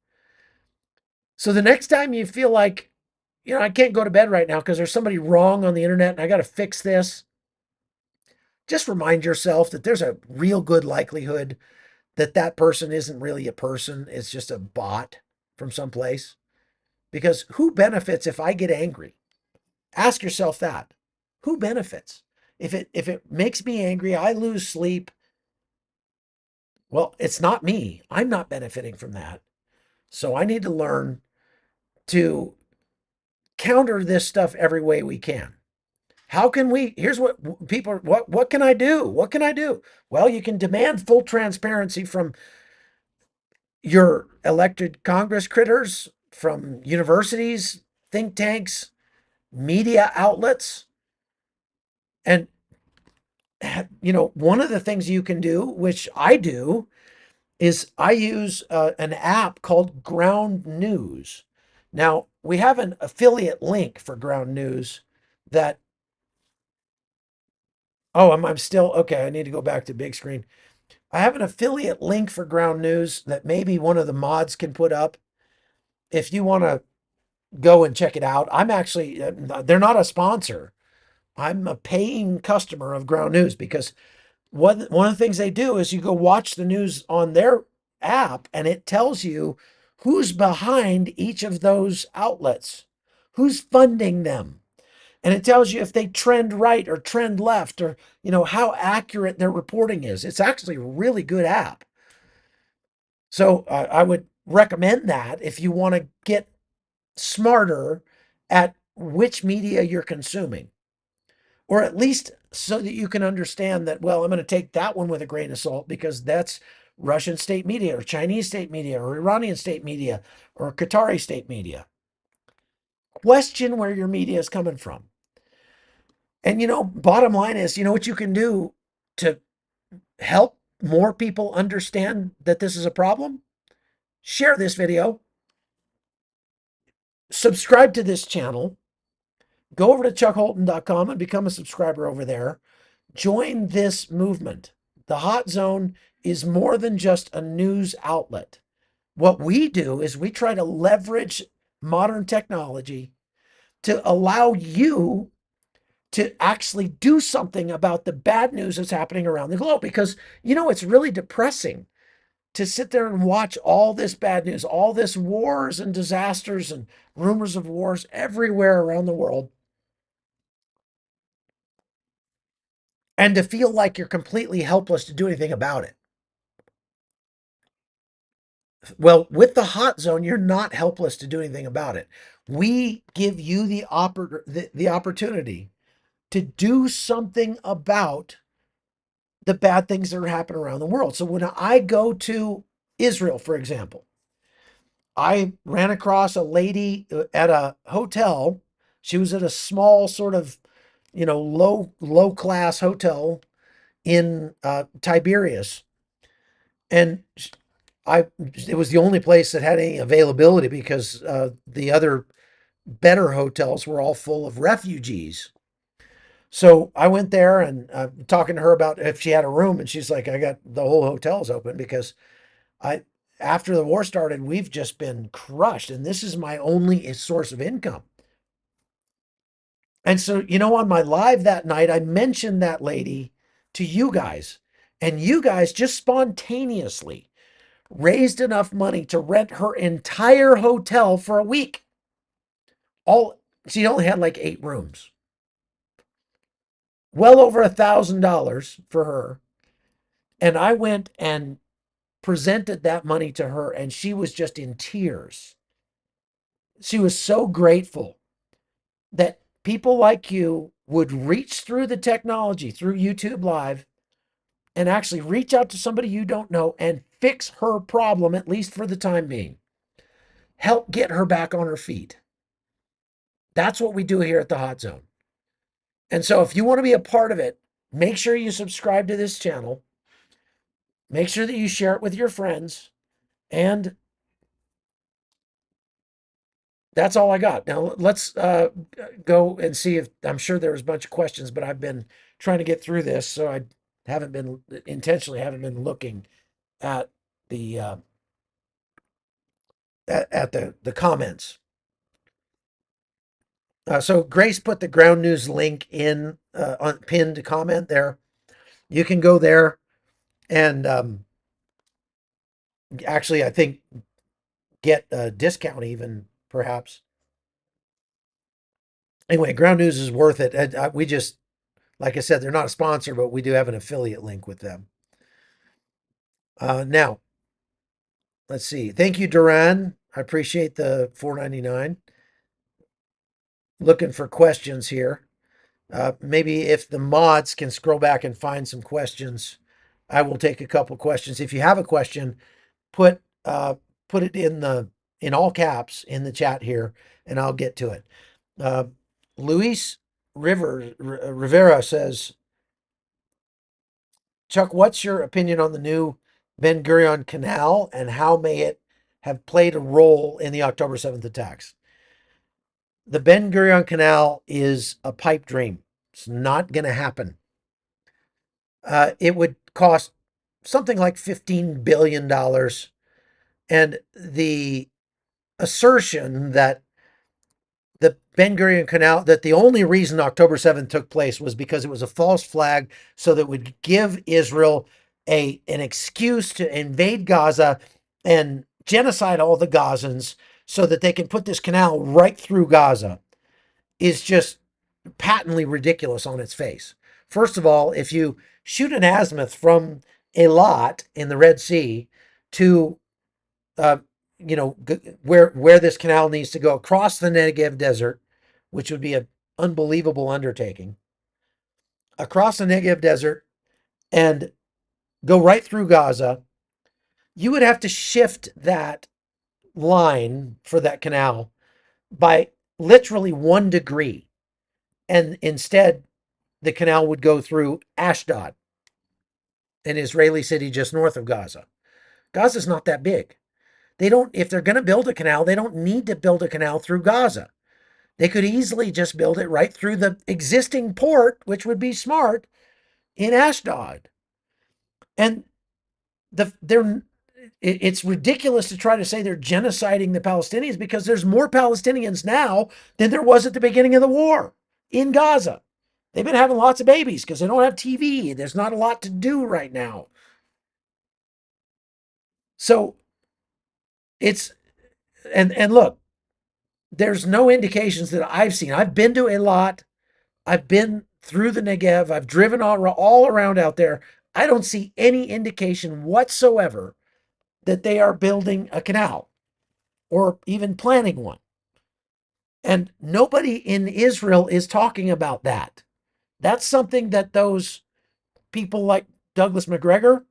So the next time you feel like, I can't go to bed right now because there's somebody wrong on the internet and I got to fix this, just remind yourself that there's a real good likelihood that that person isn't really a person. It's just a bot from someplace. Because who benefits if I get angry? Ask yourself that. Who benefits? If it makes me angry, I lose sleep. Well, it's not me. I'm not benefiting from that. So I need to learn to counter this stuff every way we can. How can we? Here's what people are, what can I do? What can I do? Well, you can demand full transparency from your elected Congress critters, from universities, think tanks, media outlets. And, one of the things you can do, which I do, is I use an app called Ground News. Now, we have an affiliate link for Ground News that, oh, I'm still, okay, I need to go back to big screen. I have an affiliate link for Ground News that maybe one of the mods can put up if you want to go and check it out. I'm actually, they're not a sponsor. I'm a paying customer of Ground News because one of the things they do is you go watch the news on their app and it tells you who's behind each of those outlets, who's funding them. And it tells you if they trend right or trend left or, how accurate their reporting is. It's actually a really good app. So I would recommend that if you want to get smarter at which media you're consuming, or at least so that you can understand that, well, I'm going to take that one with a grain of salt because that's Russian state media or Chinese state media or Iranian state media or Qatari state media. Question where your media is coming from. And, bottom line is, what you can do to help more people understand that this is a problem? Share this video, subscribe to this channel, go over to chuckholton.com and become a subscriber over there. Join this movement. The Hot Zone is more than just a news outlet. What we do is we try to leverage modern technology to allow you to actually do something about the bad news that's happening around the globe. Because, it's really depressing to sit there and watch all this bad news, all this wars and disasters and rumors of wars everywhere around the world, and to feel like you're completely helpless to do anything about it. Well, with the hot zone, you're not helpless to do anything about it. We give you the opportunity to do something about the bad things that are happening around the world. So when I go to Israel, for example, I ran across a lady at a hotel. She was at a small sort of, low class hotel in Tiberias, and I it was the only place that had any availability because the other better hotels were all full of refugees. So I went there and talking to her about if she had a room, and she's like, "I got the whole hotel's open because I after the war started, we've just been crushed, and this is my only source of income." And so, on my live that night, I mentioned that lady to you guys, and you guys just spontaneously raised enough money to rent her entire hotel for a week. All She only had like 8 rooms, well over $1,000 for her. And I went and presented that money to her, and she was just in tears. She was so grateful that people like you would reach through the technology, through YouTube Live, and actually reach out to somebody you don't know and fix her problem, at least for the time being. Help get her back on her feet. That's what we do here at the Hot Zone. And so if you want to be a part of it, make sure you subscribe to this channel. Make sure that you share it with your friends. And that's all I got. Now let's go and see if I'm sure there was a bunch of questions, but I've been trying to get through this, so I haven't been looking at the at the comments. So Grace put the Ground News link in on pinned comment there. You can go there and actually, I think, get a discount even perhaps. Anyway, Ground News is worth it. We just, like I said, they're not a sponsor, but we do have an affiliate link with them. Now, let's see. Thank you, Duran. I appreciate the $4.99. Looking for questions here. Maybe if the mods can scroll back and find some questions, I will take a couple questions. If you have a question, put it in all caps in the chat here, and I'll get to it. Luis Rivera says, Chuck, what's your opinion on the new Ben Gurion Canal, and how may it have played a role in the October 7th attacks? The Ben Gurion Canal is a pipe dream. It's not going to happen. It would cost something like $15 billion. And the assertion that the Ben Gurion Canal, that the only reason October 7th took place was because it was a false flag, so that would give Israel an excuse to invade Gaza and genocide all the Gazans so that they can put this canal right through Gaza, is just patently ridiculous on its face. First of all, if you shoot an azimuth from Eilat in the Red Sea to uh, where this canal needs to go across the Negev desert, which would be an unbelievable undertaking, across the Negev desert and go right through Gaza, you would have to shift that line for that canal by literally 1 degree. And instead, the canal would go through Ashdod, an Israeli city just north of Gaza. Gaza's not that big. If they're going to build a canal, they don't need to build a canal through Gaza. They could easily just build it right through the existing port, which would be smart, in Ashdod. And it's ridiculous to try to say they're genociding the Palestinians, because there's more Palestinians now than there was at the beginning of the war in Gaza. They've been having lots of babies because they don't have TV. There's not a lot to do right now. So it's and look, there's no indications that I've seen. I've been to a lot. I've been through the Negev. I've driven all around out there. I don't see any indication whatsoever that they are building a canal or even planning one. And nobody in Israel is talking about that. That's something that those people like Douglas McGregor,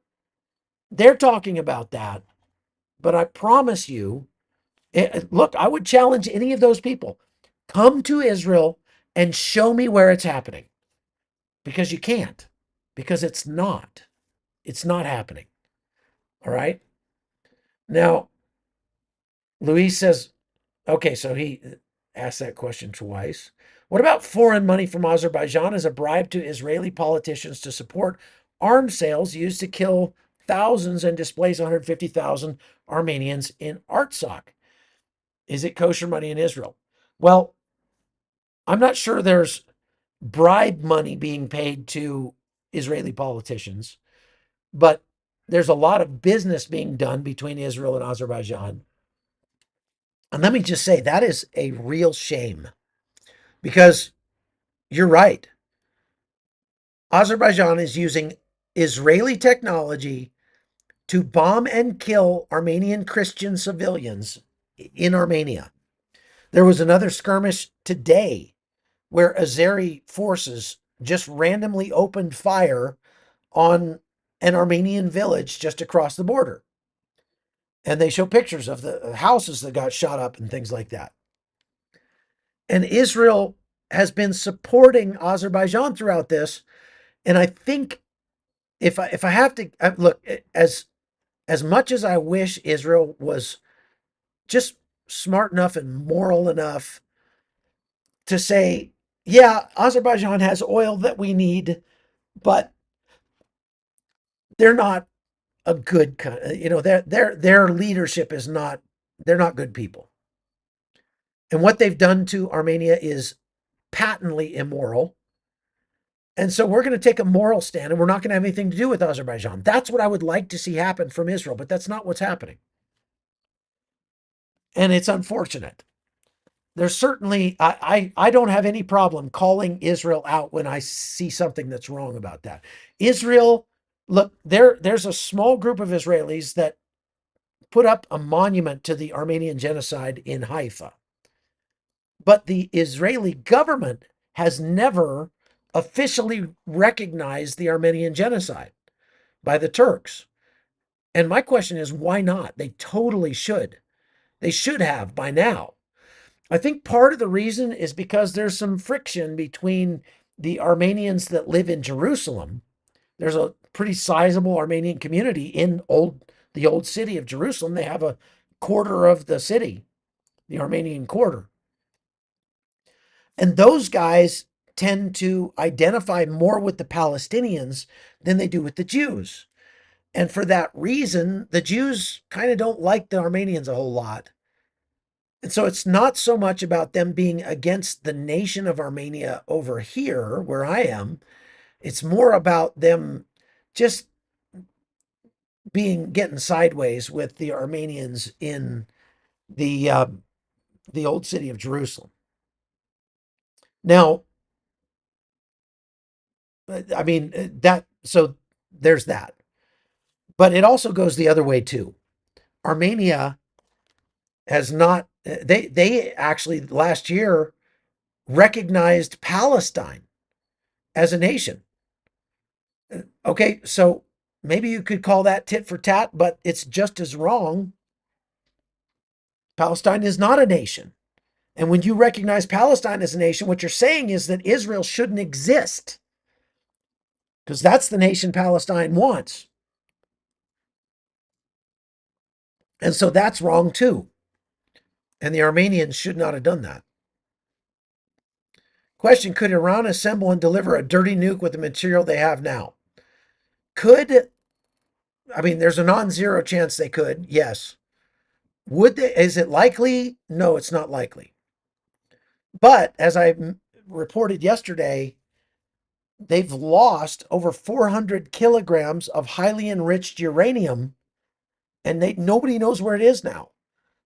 they're talking about that. But I promise you, look, I would challenge any of those people. Come to Israel and show me where it's happening. Because you can't. Because it's not. It's not happening. All right. Now, Luis says, okay, so he asked that question twice. What about foreign money from Azerbaijan as a bribe to Israeli politicians to support arms sales used to kill thousands and displace 150,000 Armenians in Artsakh? Is it kosher money in Israel? Well, I'm not sure there's bribe money being paid to Israeli politicians, but there's a lot of business being done between Israel and Azerbaijan. And let me just say, that is a real shame because you're right. Azerbaijan is using Israeli technology to bomb and kill Armenian Christian civilians in Armenia. There was another skirmish today where Azeri forces just randomly opened fire on an Armenian village just across the border. And they show pictures of the houses that got shot up and things like that. And Israel has been supporting Azerbaijan throughout this. And I think if I have to look, as much as I wish Israel was just smart enough and moral enough to say, yeah, Azerbaijan has oil that we need, but they're not a good, their leadership is not, they're not good people. And what they've done to Armenia is patently immoral. And so we're going to take a moral stand and we're not going to have anything to do with Azerbaijan. That's what I would like to see happen from Israel, but that's not what's happening. And it's unfortunate. There's certainly, I don't have any problem calling Israel out when I see something that's wrong about that. Israel, look, there's a small group of Israelis that put up a monument to the Armenian genocide in Haifa. But the Israeli government has never officially recognized the Armenian genocide by the Turks. And my question is, why not? They totally should. They should have by now. I think part of the reason is because there's some friction between the Armenians that live in Jerusalem. There's a pretty sizable Armenian community in the old city of Jerusalem. They have a quarter of the city, the Armenian quarter. And those guys tend to identify more with the Palestinians than they do with the Jews. And for that reason, the Jews kind of don't like the Armenians a whole lot. And so it's not so much about them being against the nation of Armenia over here, where I am. It's more about them just getting sideways with the Armenians in the old city of Jerusalem. Now, I mean so there's that. But it also goes the other way too. Armenia has not, they actually last year recognized Palestine as a nation. Okay, so maybe you could call that tit for tat, but it's just as wrong. Palestine is not a nation. And when you recognize Palestine as a nation, what you're saying is that Israel shouldn't exist because that's the nation Palestine wants. And so that's wrong too. And the Armenians should not have done that. Question: could Iran assemble and deliver a dirty nuke with the material they have now? Could, I mean, there's a non-zero chance they could, yes. Would they, is it likely? No, it's not likely. But as I reported yesterday, they've lost over 400 kilograms of highly enriched uranium, and nobody knows where it is now.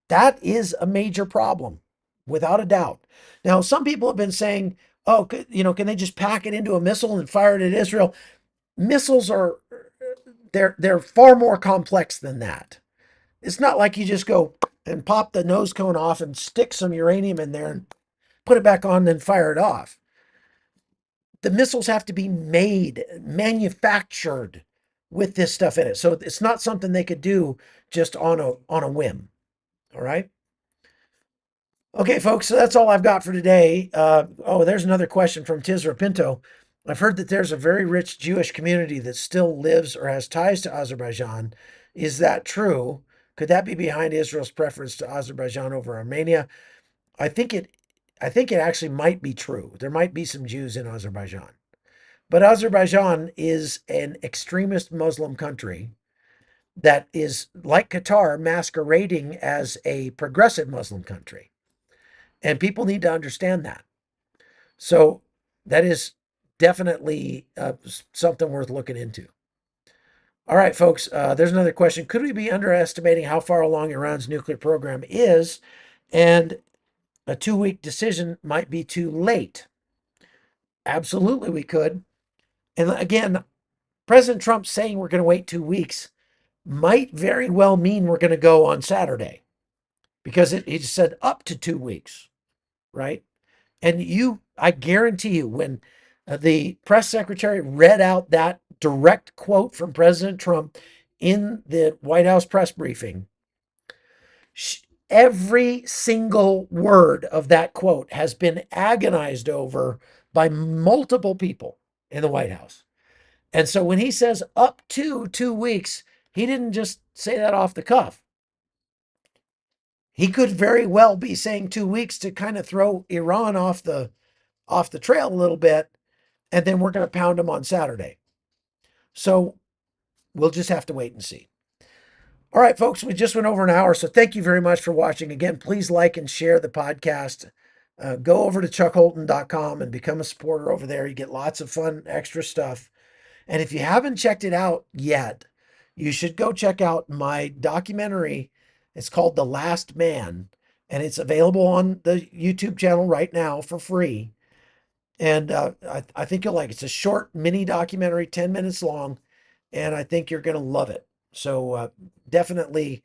That is a major problem, without a doubt. Now, some people have been saying, "Oh, can they just pack it into a missile and fire it at Israel?" Missiles are they're far more complex than that. It's not like you just go and pop the nose cone off and stick some uranium in there and put it back on, then fire it off. The missiles have to be made, manufactured with this stuff in it. So it's not something they could do just on a whim. All right. Okay, folks. So that's all I've got for today. There's another question from Tizra Pinto. I've heard that there's a very rich Jewish community that still lives or has ties to Azerbaijan. Is that true? Could that be behind Israel's preference to Azerbaijan over Armenia? I think it I think it actually might be true. There might be some Jews in Azerbaijan. But Azerbaijan is an extremist Muslim country that is, like Qatar, masquerading as a progressive Muslim country. And people need to understand that. So that is definitely something worth looking into. All right, folks, there's another question. Could we be underestimating how far along Iran's nuclear program is? And a 2 week decision might be too late. Absolutely, we could. And again, President Trump saying we're going to wait 2 weeks might very well mean we're going to go on Saturday, because he said up to 2 weeks, right? And I guarantee you, when the press secretary read out that direct quote from President Trump in the White House press briefing, every single word of that quote has been agonized over by multiple people in the White House. And so when he says up to 2 weeks, he didn't just say that off the cuff. He could very well be saying 2 weeks to kind of throw Iran off the trail a little bit, and then we're going to pound them on Saturday. So we'll just have to wait and see. All right, folks, we just went over an hour, so thank you very much for watching. Again, please like and share the podcast. Go over to chuckholton.com and become a supporter over there. You get lots of fun, extra stuff. And if you haven't checked it out yet, you should go check out my documentary. It's called The Last Man, and it's available on the YouTube channel right now for free. And I think you'll like it. It's a short mini documentary, 10 minutes long, and I think you're going to love it. So definitely